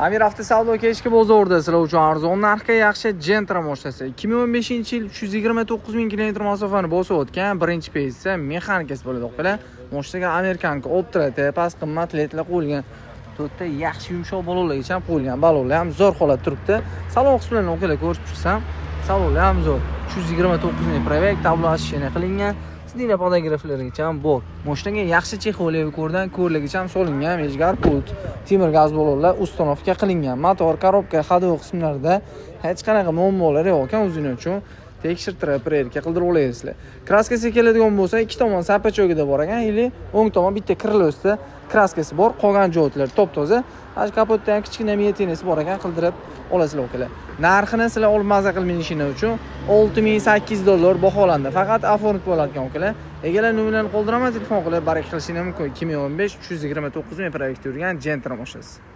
Amir avtosavdo kechki bozorda sizlar uchun arzon narxga yaxshi Gentra mashinasi 2015-yil 329 ming kilometr masofani bosib o'tgan birinchi pozitsiya mexanikasi bo'ladi o'qlar. Mashinaga Amerikanka Optrate past qimmat ledlar qo'yilgan. To'rtta yaxshi yumshoq balonlarga ham qo'yilgan. Balonlar ham zo'r holatda turibdi. Salon qismlarini o'qlar ko'rib tursam, salonlar ham zo'r. 329 ming provek tablo ashina qilingan. Sidina podograflarigacha ham bor. Mashinaga yaxshi chexoliyaviy ko'rligicha ham solingan, mejgar pult, temir gaz balonlar ustanovka qilingan. Motor, korobka, ходовой qismlarida hech qanaqa muammolar yo'q ekan, o'zing uchun tekshirtirib, prerka qildirib olasizlar. Kraskasi keladigan bo'lsa, ikki tomon sapachogida bor ekan, ili o'ng tomon bitta krыло'sida kraskasi bor, qolgan joylar top-toza. Haj kapotda kichkina miyatenisi bor ekan, qildirib olasizlar o'klar. Narxini sizlar olib maza qilmanishingiz uchun $6800 baholandi. Faqat aforint bo'ladigan o'klar. Egalar nomerlarini qoldiraman, telefon qilib barak qilishingiz mumkin. 2015 329 ming proyekt yurgan Gentra mashinasi.